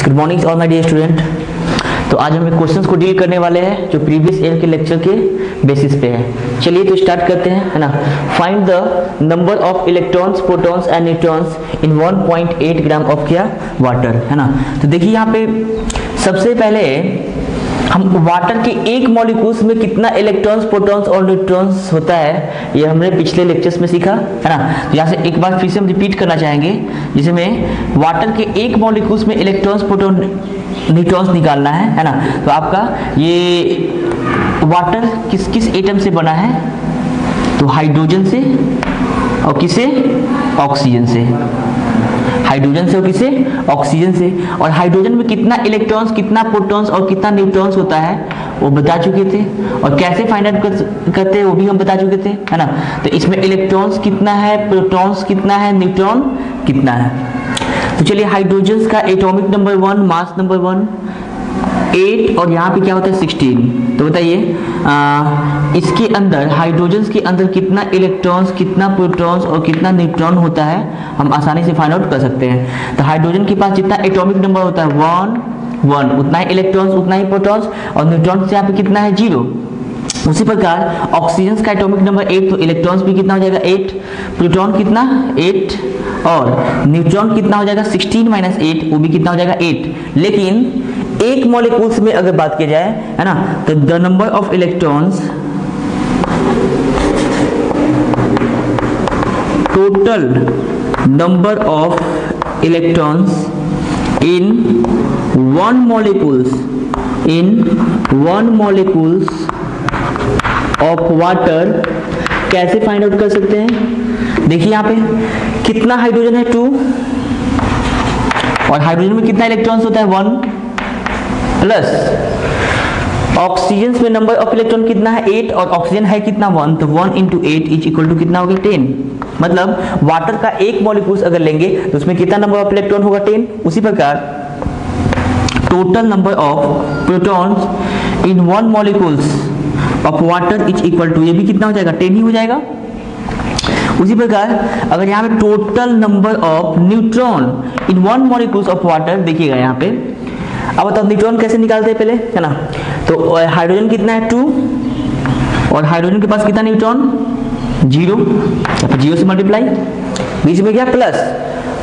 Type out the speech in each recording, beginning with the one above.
Good morning all my dear student. तो आज हम क्वेश्चंस को डील करने वाले हैं जो प्रीवियस ईयर के लेक्चर के बेसिस पे है। चलिए तो स्टार्ट करते हैं, है ना। Find the number of electrons, protons and neutrons in 1.8 gram of क्या वाटर, है ना। तो देखिए यहाँ पे सबसे पहले हम वाटर के एक मॉलिक्यूल्स में कितना इलेक्ट्रॉन्स, प्रोटॉन्स और न्यूट्रॉन्स होता है ये हमने पिछले लेक्चर्स में सीखा, है ना। तो यहाँ से एक बार फिर से हम रिपीट करना चाहेंगे, जिसमें वाटर के एक मॉलिक्यूल्स में इलेक्ट्रॉन्स, प्रोटॉन, न्यूट्रॉन्स निकालना है ना। तो आपका ये वाटर किस किस एटम से बना है, तो हाइड्रोजन से और किसे, ऑक्सीजन से। हाइड्रोजन से और किसे, ऑक्सीजन से। और हाइड्रोजन में कितना इलेक्ट्रॉन्स, कितना प्रोटॉन्स और कितना न्यूट्रॉन्स होता है वो बता चुके थे, और कैसे फाइंड आउट करते हैं वो भी हम बता चुके थे, है ना। तो इसमें इलेक्ट्रॉन्स कितना है, प्रोटॉन्स कितना है, न्यूट्रॉन कितना है। तो चलिए हाइड्रोजन का एटॉमिक नंबर 1, मास नंबर 1 8 और यहाँ पे क्या होता है 16। तो बताइए इसके अंदर, हाइड्रोजन के अंदर कितना इलेक्ट्रॉन्स, कितना प्रोटॉन्स और कितना न्यूट्रॉन होता है हम आसानी से फाइंड आउट कर सकते हैं। तो हाइड्रोजन के पास जितना एटॉमिक नंबर होता है 1 उतना ही इलेक्ट्रॉन्स, उतना ही प्रोटॉन्स, और न्यूट्रॉन से यहाँ पे कितना है 0। उसी प्रकार ऑक्सीजन का एटॉमिक नंबर 8, तो इलेक्ट्रॉन्स भी कितना हो जाएगा 8, प्रोटॉन कितना 8 और न्यूट्रॉन कितना हो जाएगा 16 - 8, वो भी कितना हो जाएगा 8। लेकिन एक मॉलिक्यूल्स में अगर बात की जाए, है ना, तो the number of electrons, total number of electrons in one molecules of water कैसे फाइंड आउट कर सकते हैं। देखिए यहाँ पे कितना हाइड्रोजन है 2, और हाइड्रोजन में कितना इलेक्ट्रॉन्स होता है 1, प्लस ऑक्सीजन में नंबर ऑफ इलेक्ट्रॉन कितना है 8 और ऑक्सीजन है कितना 1, तो 1 × 8 इज इक्वल टू कितना हो गया 10। मतलब वाटर का एक मॉलिक्यूल्स अगर लेंगे तो उसमें कितना नंबर ऑफ इलेक्ट्रॉन होगा 10। उसी प्रकार total number of protons in one molecules of water is equal to, ये भी कितना हो जाएगा 10 ही हो जाएगा। उसी प्रकार अगर यहाँ पे total number of neutron in one molecules of water, देखिएगा यहाँ पे, अब बताओ न्यूट्रॉन कैसे निकालते हैं पहले, है ना। तो हाइड्रोजन कितना है 2 और हाइड्रोजन के पास कितना न्यूट्रॉन 0, या फिर 0 से मल्टीप्लाई, बीच में क्या प्लस,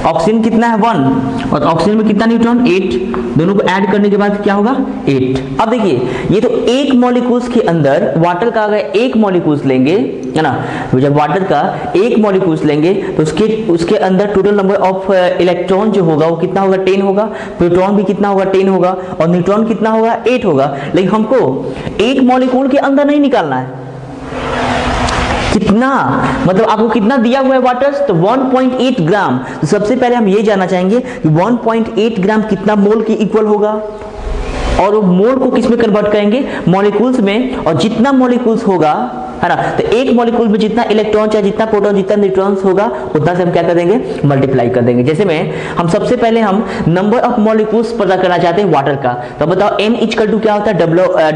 ऑक्सीजन कितना है 1 और ऑक्सीजन में कितना न्यूट्रॉन 8, दोनों को ऐड करने के बाद क्या होगा 8। अब देखिए ये तो एक मॉलिक्यूल्स के अंदर, वाटर का अगर एक मॉलिक्यूल्स लेंगे, है ना, जब वाटर का एक मॉलिक्यूल्स लेंगे तो उसके अंदर टोटल नंबर ऑफ इलेक्ट्रॉन जो होगा वो कितना होगा 10 होगा, प्रोटॉन भी कितना होगा 10 होगा, और न्यूट्रॉन कितना होगा 8 होगा। लेकिन हमको एक मॉलिक्यूल के अंदर नहीं निकालना है, कितना, मतलब आपको कितना दिया हुआ है वाटर, तो 1.8 ग्राम। तो सबसे पहले हम ये जानना चाहेंगे कि 1.8 ग्राम कितना मोल के इक्वल होगा, और वो मोल को किस में कन्वर्ट करेंगे, मॉलिक्यूल्स में, और जितना मॉलिक्यूल्स होगा, है ना, तो एक मॉलिक्यूल में जितना इलेक्ट्रॉन चाहे, जितना प्रोटॉन, जितना न्यूट्रॉन्स होगा उतना से हम क्या कर देंगे, मल्टीप्लाई कर देंगे। जैसे में हम सबसे पहले हम नंबर ऑफ मॉलिक्यूल्स पता करना चाहते हैं वाटर का, तो बताओ n इक्वल टू क्या होता है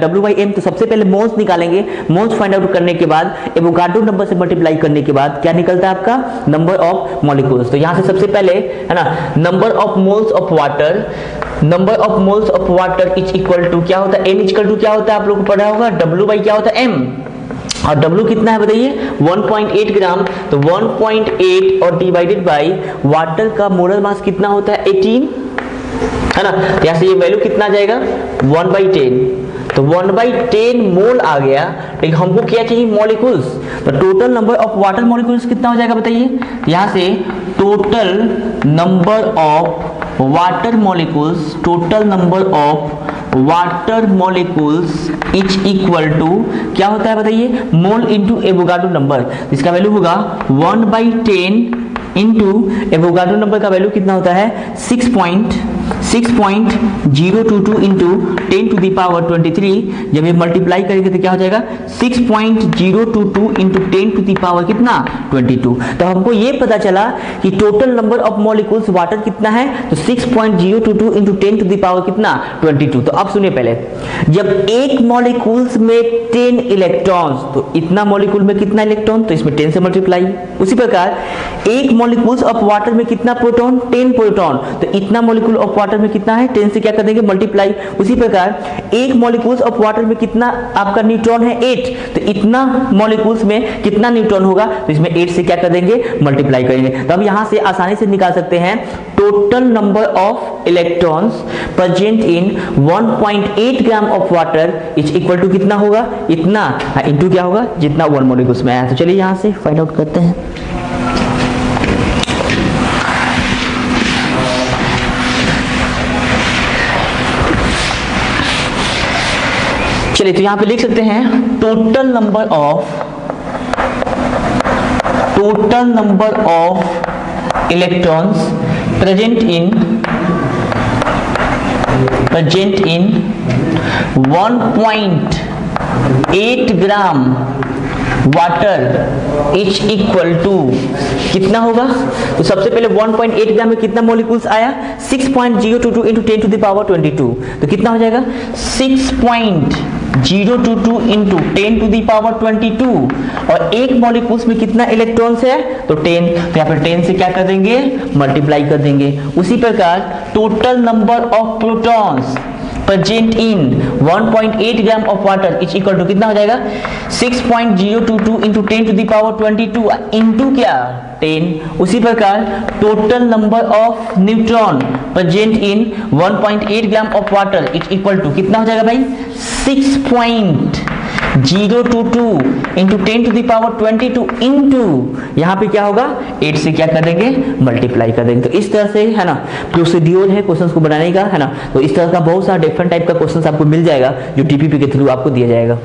W/m। तो सबसे पहले मोल्स निकालेंगे, मोल्स फाइंड आउट करने के बाद एवोगाड्रो नंबर से मल्टीप्लाई करने के बाद क्या निकलता है आपका, नंबर ऑफ मॉलिक्यूल्स। तो यहाँ से सबसे पहले, है ना, number of moles of water, number of moles of water is equal to क्या होता है, n इक्वल टू क्या होता है, आप लोग को पढ़ा होगा W/ क्या होता है m, और W कितना है बताइए 1.8 ग्राम। तो 1.8 और डिवाइडेड बाय वाटर का मोलर मास कितना होता है 18, है ना। यहाँ से ये वैल्यू कितना आ जाएगा 1/10, तो 1/10 मोल आ गया। लेकिन हमको क्या चाहिए, मॉलिक्यूल्स। तो total number of water molecules कितना हो जाएगा बताइए, यहाँ से total number of water molecules, total number of water molecules is equal to क्या होता है बताइए, मोल इंटू एवोगाड्रो नंबर, जिसका वैल्यू होगा 1/10 इंटू एवोगाड्रो नंबर का वैल्यू कितना होता है 6.022 इंटू 10⁻23। जब ये मल्टीप्लाई करेंगे तो क्या हो जाएगा 6.022 इंटू 10⁻ कितना 22। तो हमको ये पता चला कि total number of molecules water कितना है, तो 6.022 इंटू 10⁻ कितना 22। तो अब सुनिए पहले, जब एक मॉलिक्यूल्स में 10 इलेक्ट्रॉन्स, तो इतना मॉलिक्यूल में कितना इलेक्ट्रॉन, तो इसमें 10 से मल्टीप्लाई। उसी प्रकार एक मॉलिक्यूल्स ऑफ वाटर में कितना प्रोटॉन, 10 प्रोटॉन, तो इतना मॉलिक्यूल ऑफ वाटर वाटर में कितना है, 10 से क्या कर देंगे मल्टीप्लाई। उसी प्रकार एक मॉलिक्यूल्स ऑफ वाटर में कितना आपका न्यूट्रॉन है 8, तो इतना मॉलिक्यूल्स में कितना न्यूट्रॉन होगा, तो इसमें 8 से क्या कर देंगे मल्टीप्लाई करेंगे। तो अब यहां से आसानी से निकाल सकते हैं total number of electrons present in 1.8 gram of water is equal to कितना होगा, इतना इनटू क्या होगा जितना 1 मॉलिक्यूल्स में आया। तो चलिए यहां से फाइंड आउट करते हैं। चलिए तो यहां पे लिख सकते हैं total number of electrons present in 1.8 gram water is equal to कितना होगा। तो सबसे पहले 1.8 ग्राम में कितना मॉलिक्यूल्स आया, 6.022 इंटू 10 टू द पावर 22, तो कितना हो जाएगा 6.022 इंटू 10 टू द पावर 22, और एक मॉलिक्यूल्स में कितना इलेक्ट्रॉन्स है तो 10, तो यहाँ पर 10 से क्या कर देंगे मल्टीप्लाई कर देंगे। उसी प्रकार total number of protons present in 1.8 gram of water is equal to कितना हो जाएगा 6.022 into 10 to the power 22 into क्या 10। उसी प्रकार total number of neutron present in 1.8 gram of water is equal to कितना हो जाएगा भाई 6.022 into 10 to the power 22 into यहाँ पे क्या होगा 8 से क्या कर देंगे मल्टीप्लाई कर देंगे। तो इस तरह से है ना प्रोसीड्यूर है क्वेश्चंस को बनाने का, है ना। तो इस तरह का बहुत सारा डिफरेंट टाइप का क्वेश्चंस आपको मिल जाएगा जो टीपीपी के थ्रू आपको दिया जाएगा।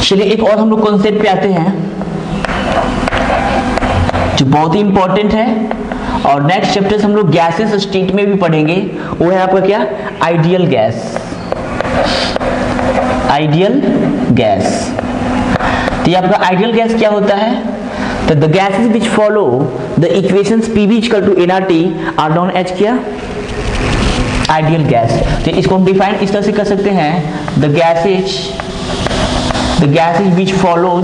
चलिए एक और हम लोग कॉन्सेप्ट पे आते हैं जो बहुत ही इंपॉर्टेंट है और नेक्स्ट चैप्टर हम लोग गैसेस स्टेट में भी पढ़ेंगे। वो है आपका क्या आइडियल गैस। आइडियल गैस, तो ये आपका आइडियल गैस क्या होता है, तो the gases which follow the equations PV equal to nRT are known as क्या आइडियल गैस। तो इसको हम डिफाइन इस तरह से कर सकते हैं the gases which follow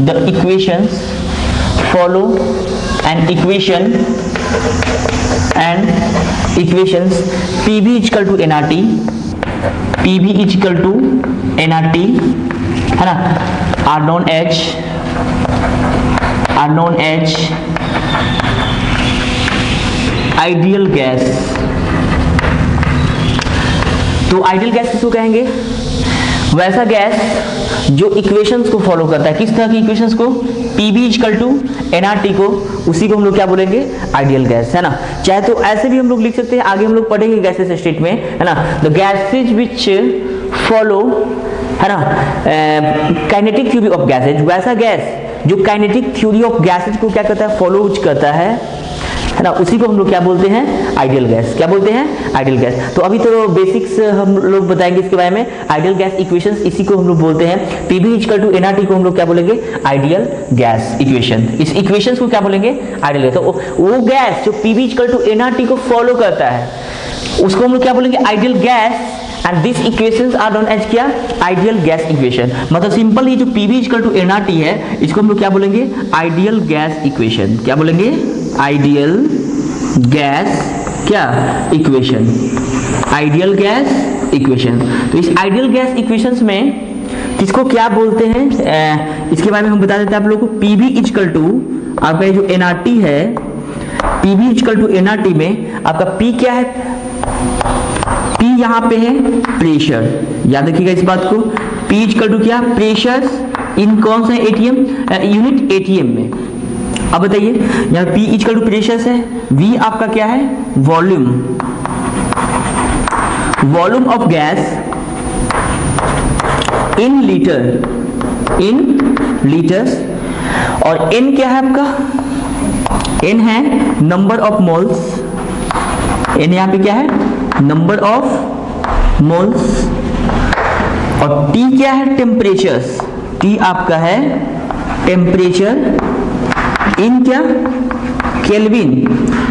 the equations PV equal to nRT है ना are known as ideal gas. तो आइडियल गैस किसको कहेंगे, वैसा गैस जो इक्वेशंस को फॉलो करता है। किस तरह की इक्वेशंस को, PV इक्वल टू nRT को, उसी को हम लोग क्या बोलेंगे आइडियल गैस, है ना। चाहे तो ऐसे भी हम लोग लिख सकते हैं, आगे हम लोग पढ़ेंगे गैसेस स्टेट में, है ना। द गैसेज विच फॉलो, है ना, काइनेटिक थ्योरी ऑफ गैसेज, वैसा गैस जो काइनेटिक थ्योरी ऑफ गैसेज को क्या करता है फॉलो करता है ना, उसी को हम लोग क्या बोलते हैं आइडियल गैस। क्या बोलते हैं आइडियल गैस। तो अभी तो बेसिक्स हम लोग बताएंगे इसके बारे में। आइडियल गैस इक्वेशंस इसी को हम लोग बोलते हैं। PV इक्वल टू nRT को हम लोग क्या बोलेंगे आइडियल गैस इक्वेशन। इस इक्वेशंस को क्या बोलेंगे आइडियल गैस। तो वो गैस जो PV इक्वल टू nRT को फॉलो करता है उसको हम लोग क्या बोलेंगे ideal gas, and this equations are known as क्या आइडियल गैस इक्वेशन। मतलब सिंपल ये जो PV इक्वल टू nRT है इसको हम लोग क्या बोलेंगे आइडियल गैस इक्वेशन। क्या बोलेंगे आइडियल गैस क्या इक्वेशन, आइडियल गैस इक्वेशन। तो इस आइडियल गैस इक्वेशंस में किसको क्या बोलते हैं इसके बारे में हम बता देते हैं आप लोगों को। PV इक्वल टू आपका जो nRT है, PV इक्वल टू nRT में आपका P क्या है, P यहाँ पे है प्रेशर, याद रखिएगा इस बात को। P इक्वल टू क्या प्रेशर इन कौन सा ATM यूनिट ATM में। अब बताइए यहाँ P इक्वल टू प्रेशर है, V आपका क्या है volume of gas in litres, और N क्या है आपका, N है नंबर ऑफ मोल्स, N यहाँ पे क्या है नंबर ऑफ मोल्स, और T क्या है, टेम्परेचर्स। T आपका है टेम्परेचर इन क्या, केल्विन,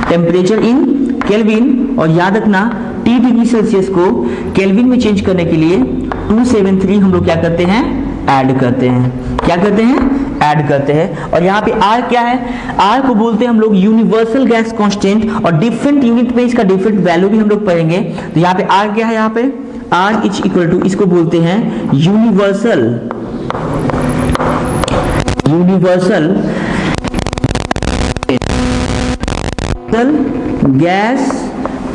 टेम्परेचर इन केल्विन। और याद रखना T डिग्री सेल्सियस को केल्विन में चेंज करने के लिए 273 हम लोग क्या करते हैं, ऐड करते हैं। क्या करते हैं, ऐड करते हैं। और यहाँ पे R क्या है, R को बोलते हैं हम लोग यूनिवर्सल गैस कांस्टेंट, और डिफरेंट यूनिट में इसका डिफरेंट वैल्यू भी हम लोग पढ़ेंगे। तो यहाँ पे R क्या है, यहाँ पे R इज इक्वल टू, इसको बोलते हैं यूनिवर्सल गैस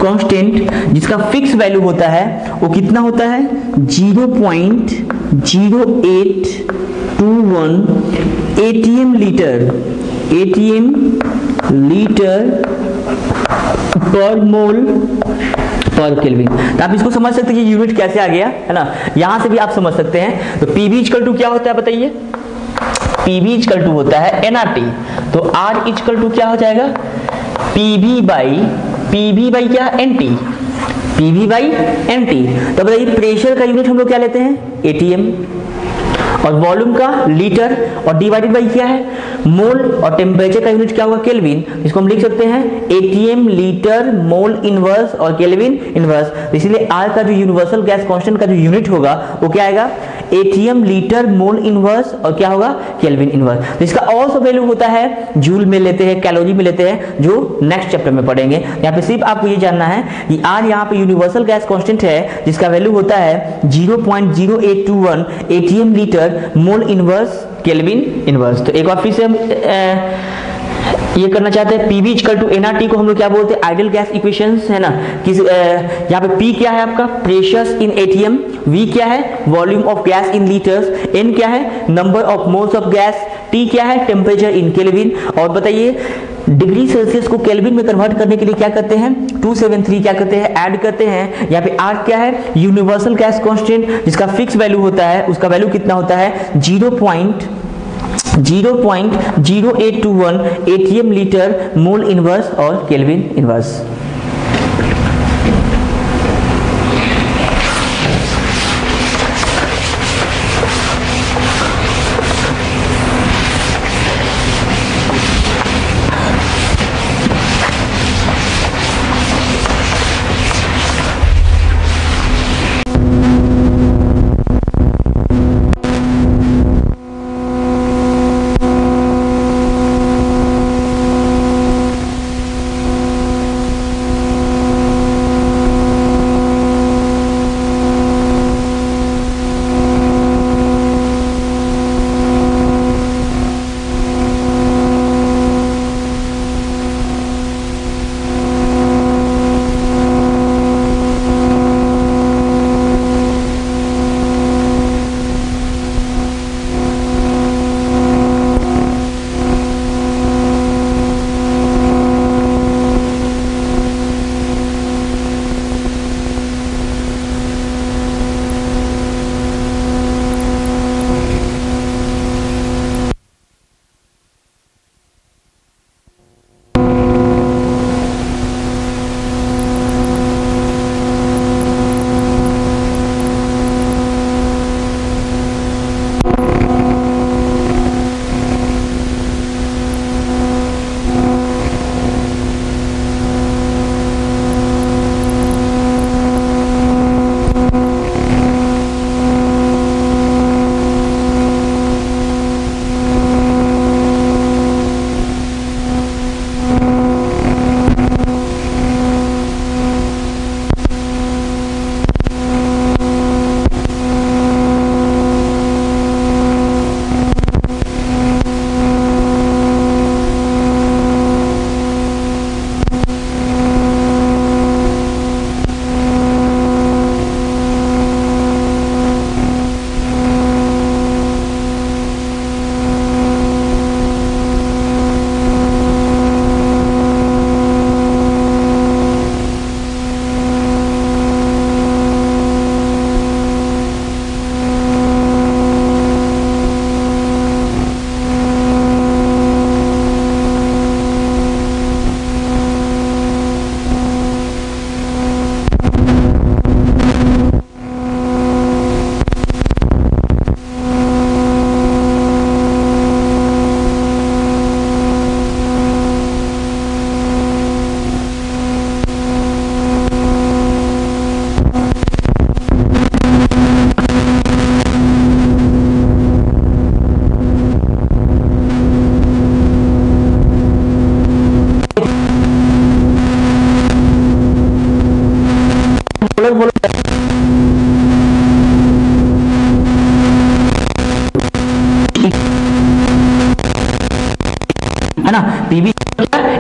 कांस्टेंट, जिसका फिक्स वैल्यू होता है वो कितना होता है, 0.0821 ATM लीटर पर मोल पर केल्विन। तो आप इसको समझ सकते हैं कि यूनिट कैसे आ गया है ना, यहां से भी आप समझ सकते हैं। तो पीवी इक्वल टू क्या होता है बताइए, पीवी इक्वल टू होता है एनआरटी। तो आर इक्वल टू क्या हो जाएगा, पीवी बाई क्या, एनटी, पीवी बाई एनटी। तो बताइए प्रेशर का यूनिट हम लोग क्या लेते हैं, एटीएम, और वॉल्यूम का लीटर, और डिवाइडेड बाई क्या है, मोल, और टेम्परेचर का यूनिट क्या होगा, केल्विन। इसको हम लिख सकते हैं एटीएम लीटर मोल इनवर्स और केल्विन इनवर्स। इसलिए आर का जो यूनिवर्सल गैस कांस्टेंट का जो यूनिट होगा वो क्या आएगा, एटीएम लीटर मोल इनवर्स, और क्या होगा, केल्विन इनवर्स। तो इसका और सब वैल्यू होता है जूल में लेते हैं, कैलोरी में लेते हैं, जो नेक्स्ट चैप्टर में पढ़ेंगे। यहाँ पे सिर्फ आपको ये जानना है कि आर यहाँ पे यूनिवर्सल गैस कांस्टेंट है, जिसका वैल्यू होता है 0.0821 ATM litre mole inverse kelvin inverse. तो एक बार फिर से हम ये करना चाहते हैं, पीवी इक्वल टू एनआरटी को हम लोग क्या बोलते हैं, आइडियल गैस इक्वेशंस है ना। किस यहाँ पे पी क्या है आपका, प्रेशर्स इन एटीएम, वी क्या है, volume of gas in litres, N क्या है, number of moles of gas, T क्या है, टेम्परेचर इन केल्विन। और बताइए डिग्री सेल्सियस को केल्विन में कन्वर्ट करने के लिए क्या करते हैं, 273 क्या करते हैं, ऐड करते हैं। यहाँ पे आर क्या है, यूनिवर्सल गैस कांस्टेंट, जिसका फिक्स वैल्यू होता है, उसका वैल्यू कितना होता है, 0.0821 एटीएम लीटर मोल इनवर्स और केल्विन इनवर्स।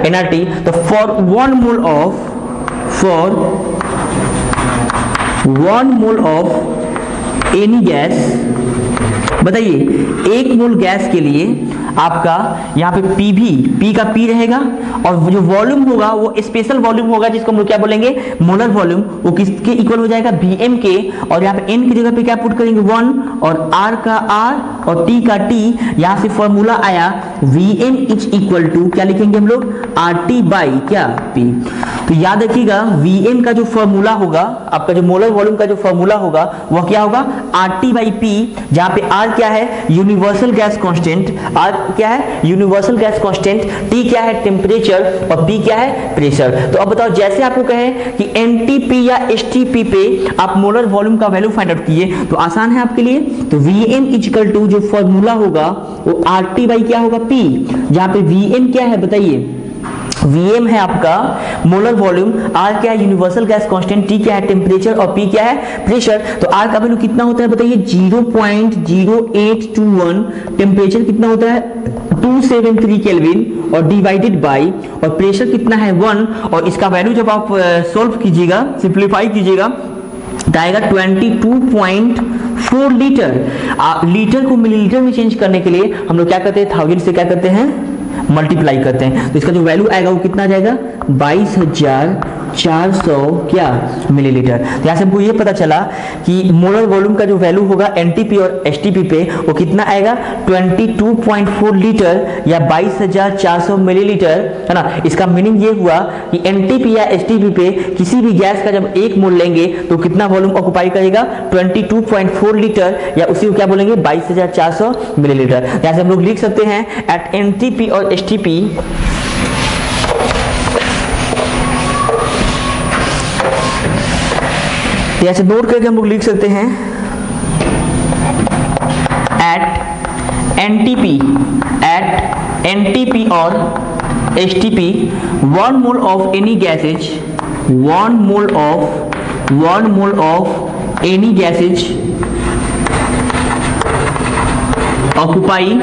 एनआरटी, तो for 1 mole of any gas, बताइए 1 मोल गैस के लिए आपका यहाँ पे पी का पी रहेगा, और जो वॉल्यूम होगा वो स्पेशल वॉल्यूम होगा जिसको हम लोग क्या बोलेंगे, मोलर वॉल्यूम, वो किसके इक्वल हो जाएगा, Vm के, और यहाँ पे n की जगह पे क्या पुट करेंगे 1, और R का R और T का T, यहाँ से फॉर्मूला आया Vm इज इक्वल टू क्या लिखेंगे हम लोग, RT बाई क्या P। तो याद रखिएगा Vm का जो फॉर्मूला होगा, आपका जो मोलर वॉल्यूम का जो फॉर्मूला होगा वह क्या होगा, RT बाई P, जहाँ पे R क्या है, यूनिवर्सल गैस कांस्टेंट, R क्या है, यूनिवर्सल गैस कांस्टेंट, T क्या है, टेम्परेचर, और P क्या है, प्रेशर। तो अब बताओ, जैसे आपको कहे कि NTP या STP पे आप मोलर वॉल्यूम का वैल्यू फाइंड आउट कीजिए, तो आसान है आपके लिए। तो Vm इक्वल टू जो फॉर्मूला होगा वो RT बाई क्या होगा, P, जहाँ पे Vm क्या है बताइए, Vm है आपका मोलर वॉल्यूम, R क्या है, यूनिवर्सल गैस कांस्टेंट, T क्या है, टेम्परेचर, और P क्या है, प्रेशर। तो R का वैल्यू कितना होता है बताइए, 0.0821, टेम्परेचर कितना होता है 273 केल्विन, और डिवाइडेड बाय, और प्रेशर कितना है 1, और इसका वैल्यू जब आप सॉल्व कीजिएगा, सिंप्लीफाई कीजिएगा, तो आएगा 22.4 लीटर। लीटर को मिलीलीटर में चेंज करने के लिए हम लोग क्या करते हैं, 1000 से क्या करते हैं, मल्टीप्लाई करते हैं। तो इसका जो वैल्यू आएगा वो कितना आ जाएगा, 22,400 क्या मिलीलीटर। तो यहाँ से हमको ये पता चला कि मोलर वॉल्यूम का जो वैल्यू होगा एनटीपी और एसटीपी पे वो कितना आएगा, 22.4 लीटर या 22,400 मिलीलीटर, है ना। इसका मीनिंग ये हुआ कि एनटीपी या एसटीपी पे किसी भी गैस का जब 1 मोल लेंगे तो कितना वॉल्यूम ऑक्युपाई करेगा, 22.4 लीटर, या उसी को क्या बोलेंगे, 22,400 मिलीलीटर। यहाँ से हम लोग लिख सकते हैं एट एनटीपी और एसटीपी यहाँ से नोट करके हम लोग लिख सकते हैं एट एनटीपी और STP 1 mole of any gases, 1 mole of any gases occupy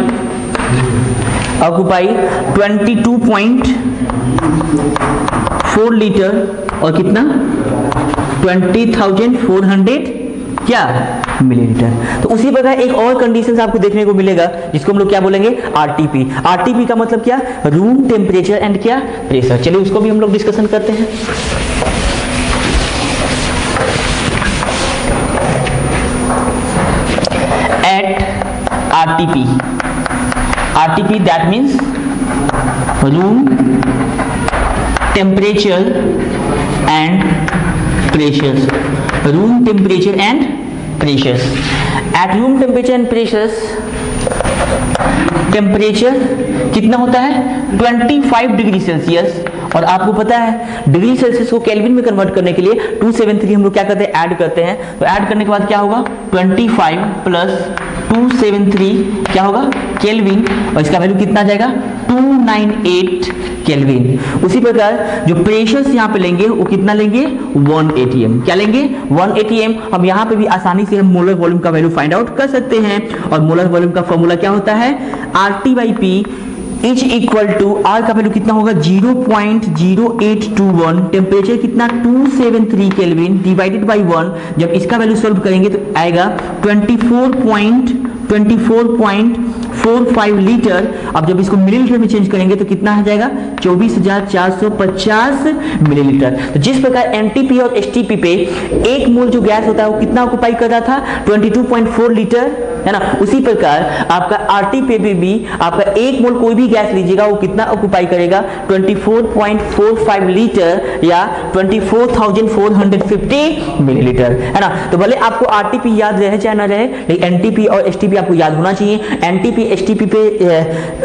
22.4 litre और कितना 20,400 क्या मिलीलीटर। तो उसी प्रकार एक और कंडीशन आपको देखने को मिलेगा जिसको हम लोग क्या बोलेंगे, आरटीपी। आरटीपी का मतलब क्या, रूम टेम्परेचर एंड क्या प्रेशर। चलिए उसको भी हम लोग डिस्कशन करते हैं। At RTP that means room temperature and pressures, room temperature and pressures. At room temperature and pressures, temperature कितना होता है 25 डिग्री सेल्सियस, और आपको पता है डिग्री सेल्सियस को केल्विन में कन्वर्ट करने के लिए 273 हम लोग क्या करते हैं, ऐड करते हैं। तो ऐड करने के बाद क्या होगा, 25 प्लस 273 क्या होगा केल्विन, और इसका वैल्यू कितना आ जाएगा 298 केल्विन। उसी प्रकार जो प्रेशर्स यहाँ पे लेंगे वो कितना लेंगे 1 atm। क्या लेंगे 1 atm। हम यहाँ पे भी आसानी से हम मोलर वॉल्यूम का वैल्यू फाइंड आउट कर सकते हैं, और मोलर वॉल्यूम का फॉर्मूला क्या होता है, RT/P is equal to, R का वैल्यू कितना होगा 0.0821, टेम्परेचर कितना 273 केल्विन डिवाइडेड बाय 1। जब इसका वैल्यू सॉल्व करेंगे तो आएगा 24.45 लीटर। अब जब इसको मिलीलीटर में चेंज करेंगे तो कितना आ जाएगा 24,450 मिलीलीटर। तो जिस प्रकार एनटीपी और एसटीपी पे 1 मोल जो गैस होता है वो कितना ऑक्युपाई कर रहा था 22.4 लीटर, है ना। उसी प्रकार आपका आरटी पे भी आपका 1 मोल कोई भी गैस लीजिएगा वो कितना ऑक्युपाई करेगा 24.45 लीटर या 24,450 मिलीलीटर, है ना। तो भले आपको आरटीपी याद रहे चाहे ना रहे, लेकिन एनटीपी और एसटीपी आपको याद होना चाहिए। एनटीपी एसटीपी पे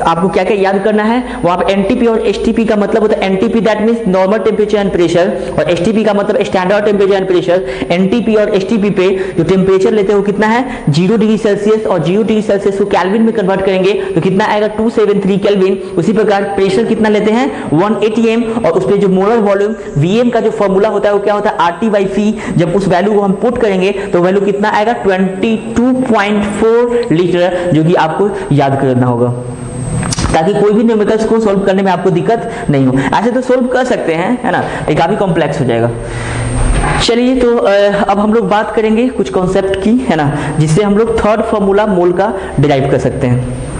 आपको क्या क्या याद करना है, वहां पे एनटीपी और एसटीपी का मतलब होता है, NTP that means normal temperature and pressure, और एसटीपी का मतलब standard temperature and pressure. NTP और एसटीपी पे जो टेम्परेचर लेते हैं वो कितना है 0 डिग्री सेल्सियस, और 0 डिग्री सेल्सियस को केल्विन में कन्वर्ट करेंगे तो कितना आएगा 273 केल्विन। उसी प्रकार प्रेशर कितना लेते हैं 1 atm, और उस पे जो मोलर वॉल्यूम Vm का जो फॉर्मूला होता है वो क्या होता है RT/P। जब उस वैल्यू को हम पुट करेंगे तो वैल्यू कितना आएगा 22.4 लीटर, जो कि आपको याद करना होगा। ताकि कोई भी न्यूमेरिकल्स को सोल्व करने में आपको दिक्कत नहीं हो। ऐसे तो सोल्व कर सकते हैं, है ना, ये काफी कॉम्प्लेक्स हो जाएगा। चलिए तो अब हम लोग बात करेंगे कुछ कॉन्सेप्ट की, है ना, जिससे हम लोग थर्ड फॉर्मूला मोल का डिराइव कर सकते हैं।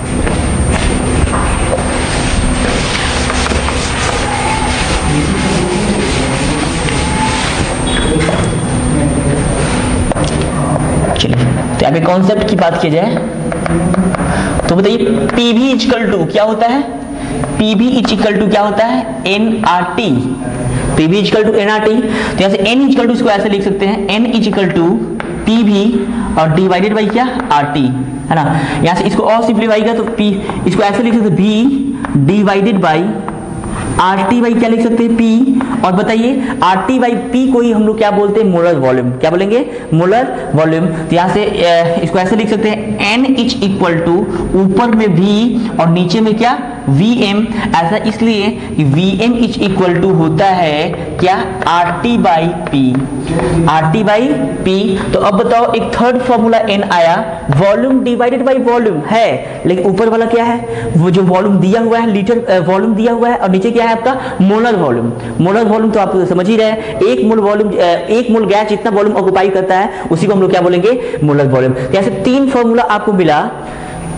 चलिए तो यहाँ पे कॉन्सेप्ट की बात की जाए तो बताइए पीवी इक्वल टू क्या होता है, पीवी इक्वल टू क्या होता है, NRT. PV equal to NRT, तो यहाँ से एन इक्वल टू इसको ऐसे लिख सकते हैं, एन इक्वल टू पीवी और डिवाइडेड बाई क्या, आरटी, है ना। यहाँ से इसको और सिंप्लीफाई किया तो पी, इसको ऐसे लिख सकते हैं B divided by RT by क्या लिख सकते हैं, पी। और बताइए आरटी बाई पी को ही हम लोग क्या बोलते हैं, मोलर वॉल्यूम। क्या बोलेंगे, मोलर वॉल्यूम। तो यहाँ से इसको ऐसे लिख सकते हैं एन इच इक्वल टू ऊपर में वी और नीचे में क्या, Vm। ऐसा इसलिए कि Vm इच इक्वल टू होता है क्या, RT by P, RT by P. तो अब बताओ एक थर्ड फॉर्मूला N आया, वॉल्यूम डिवाइडेड बाई वॉल्यूम है, लेकिन ऊपर वाला क्या है, वो जो वॉल्यूम दिया हुआ है, लीटर वॉल्यूम दिया हुआ है, और नीचे क्या है आपका, मोलर वॉल्यूम। मोलर वॉल्यूम तो आप समझ ही रहे हैं, एक मोल वॉल्यूम, एक मोल गैस जितना वॉल्यूम ऑक्युपाई करता है उसी को हम लोग क्या बोलेंगे, मोलर वॉल्यूम। ऐसे तीन फॉर्मूला आपको मिला।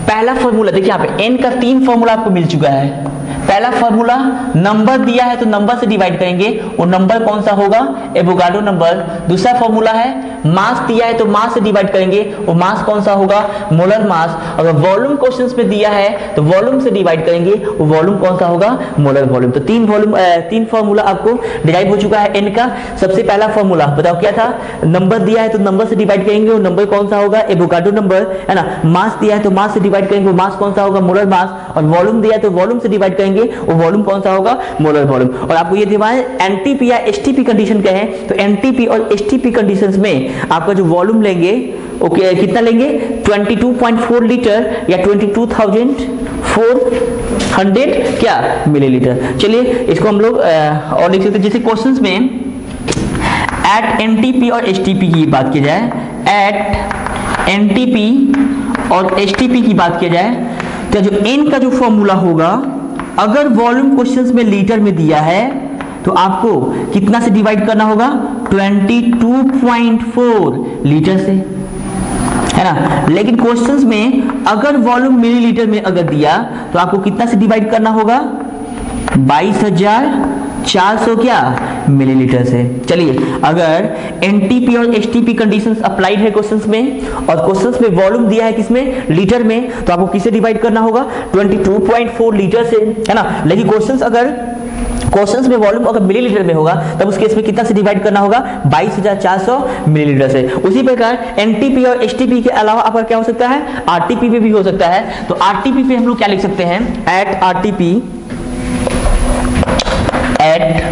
पहला फॉर्मूला देखिए यहाँ पे n का 3 फॉर्मूला आपको मिल चुका है। पहला फॉर्मूला नंबर दिया है तो नंबर से डिवाइड करेंगे, वो नंबर कौन सा होगा, एवोगाड्रो नंबर। दूसरा फॉर्मूला है मास दिया है तो मास से डिवाइड करेंगे, वो मास कौन सा होगा, मोलर मास। अगर वॉल्यूम क्वेश्चंस में दिया है तो वॉल्यूम से डिवाइड करेंगे, वो वॉल्यूम कौन सा होगा, मोलर वॉल्यूम। तो तीन फॉर्मूला आपको डिराइव हो चुका है n का। सबसे पहला फॉर्मूला बताओ क्या था, नंबर दिया है तो नंबर से डिवाइड करेंगे, वो नंबर कौन सा होगा, एवोगाड्रो नंबर, है ना। मास दिया है तो मास से डिवाइड करेंगे, वो मास कौन सा होगा, मोलर मास। और वॉल्यूम दिया है तो वॉल्यूम से डिवाइड करेंगे, वो वॉल्यूम कौन सा होगा, मोलर वॉल्यूम। और आपको ये दिया है एनटीपी या एसटीपी कंडीशन कहें तो एनटीपी और एसटीपी कंडीशंस में आपका जो वॉल्यूम लेंगे ओके कितना लेंगे, 22.4 लीटर या 22,400 क्या मिलीलीटर। चलिए इसको हम लोग और लिख सकते हैं, जैसे क्वेश्चंस में एट एनटीपी और एसटीपी की बात की जाए, एट एनटीपी और एसटीपी की बात की जाए तो जो एन का जो फॉर्मूला होगा, अगर वॉल्यूम क्वेश्चंस में लीटर में दिया है तो आपको कितना से डिवाइड करना होगा, 22.4 लीटर से, है ना। लेकिन क्वेश्चंस में अगर वॉल्यूम मिलीलीटर में अगर दिया तो आपको कितना से डिवाइड करना होगा, 22,400 क्या मिलीलीटर से। चलिए अगर एनटीपी और एसटीपी कंडीशंस अप्लाइड है क्वेश्चंस में और क्वेश्चंस में वॉल्यूम दिया है किसमें, लीटर में, तो आपको किससे डिवाइड करना होगा, 22.4 लीटर से, है ना। लेकिन क्वेश्चंस में वॉल्यूम अगर मिलीलीटर में होगा तब उस केस में कितना से डिवाइड करना होगा, 22,400 मिलीलीटर से। उसी प्रकार एनटीपी और एसटीपी के अलावा आपका क्या हो सकता है, आरटीपी पे भी हो सकता है। तो आरटीपी पे हम लोग क्या लिख सकते हैं, at RTP, at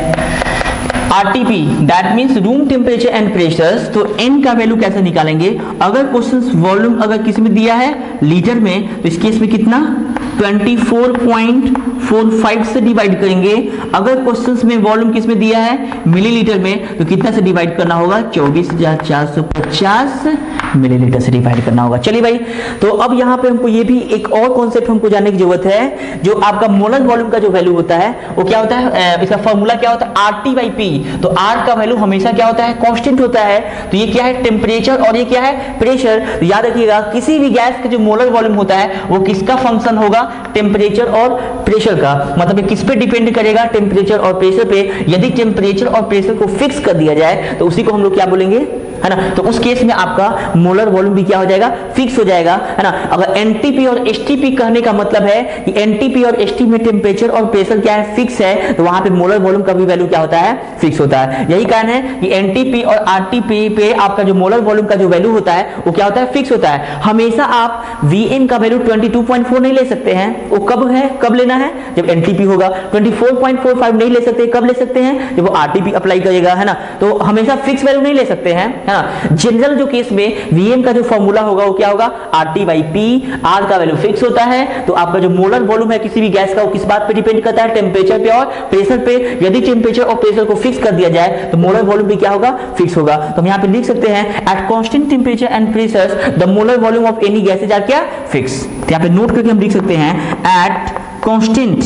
RTP that means room temperature and pressures. तो एन का वैल्यू कैसे निकालेंगे, अगर क्वेश्चंस वॉल्यूम अगर किस में दिया है, लीटर में, तो इस केस में कितना, 24.45 से डिवाइड करेंगे। अगर क्वेश्चंस में वॉल्यूम किस में दिया है, मिलीलीटर में, तो कितना से डिवाइड करना होगा, 24,450 मिलीलीटर से डिवाइड करना होगा। चलिए भाई, तो अब यहाँ पे हमको ये भी एक और कॉन्सेप्ट हमको जानने की जरूरत है, जो आपका मोलर वॉल्यूम का जो वैल्यू होता है वो क्या होता है, इसका फॉर्मूला क्या होता है, RT बाई पी। तो R का वैल्यू हमेशा क्या होता है, कांस्टेंट होता है। तो ये क्या है, टेम्परेचर, और ये क्या है, प्रेशर। तो याद रखिएगा किसी भी गैस का जो मोलर वॉल्यूम होता है वो किसका फंक्शन होगा, टेम्परेचर और प्रेशर का। मतलब किस पे डिपेंड करेगा, टेम्परेचर और प्रेशर पे। यदि टेम्परेचर और प्रेशर को फिक्स कर दिया जाए तो उसी को हम लोग क्या बोलेंगे, है ना। तो उस केस में आपका मोलर वॉल्यूम भी क्या हो जाएगा, फिक्स हो जाएगा, है ना। अगर एनटीपी और एसटीपी कहने का मतलब है कि एनटीपी और एसटीपी में टेम्परेचर और प्रेशर क्या है, फिक्स है, तो वहां पे मोलर वॉल्यूम का भी वैल्यू क्या होता है, फिक्स होता है। यही कारण है कि एनटीपी और आरटीपी पे आपका जो मोलर वॉल्यूम का जो वैल्यू होता है वो क्या होता है, फिक्स होता है। हमेशा आप Vn का वैल्यू 22.4 नहीं ले सकते हैं, वो कब है, कब लेना है, जब एनटीपी होगा। 24.45 नहीं ले सकते, कब ले सकते हैं, जब वो आरटीपी अप्लाई करेगा, है ना। तो हमेशा फिक्स वैल्यू नहीं ले सकते हैं, है ना। जनरल जो केस में Vm का जो फॉर्मूला होगा वो क्या होगा, RT बाई पी। R का वैल्यू फिक्स होता है, तो आपका जो मोलर वॉल्यूम है किसी भी गैस का वो किस बात पे डिपेंड करता है, टेम्परेचर पे और प्रेशर पे। यदि टेम्परेचर और प्रेशर को फिक्स कर दिया जाए तो मोलर वॉल्यूम भी क्या होगा, फिक्स होगा। तो हम यहाँ पे लिख सकते हैं at constant temperature and pressure the molar volume of any gases are क्या, फिक्स। तो यहाँ पे नोट करके हम लिख सकते हैं at constant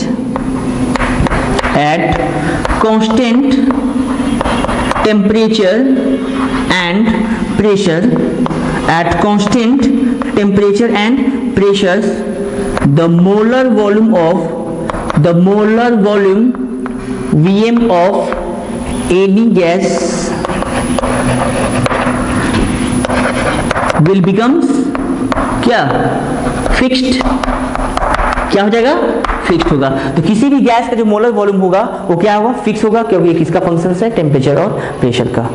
temperature and pressure, at constant temperature and pressures, the molar volume Vm of any gas will becomes क्या फिक्स्ड, क्या हो जाएगा फिक्स्ड होगा। तो किसी भी गैस का जो मोलर वॉल्यूम होगा वो क्या होगा फिक्स होगा, क्योंकि ये किसका फंक्शन है टेम्परेचर और प्रेशर का।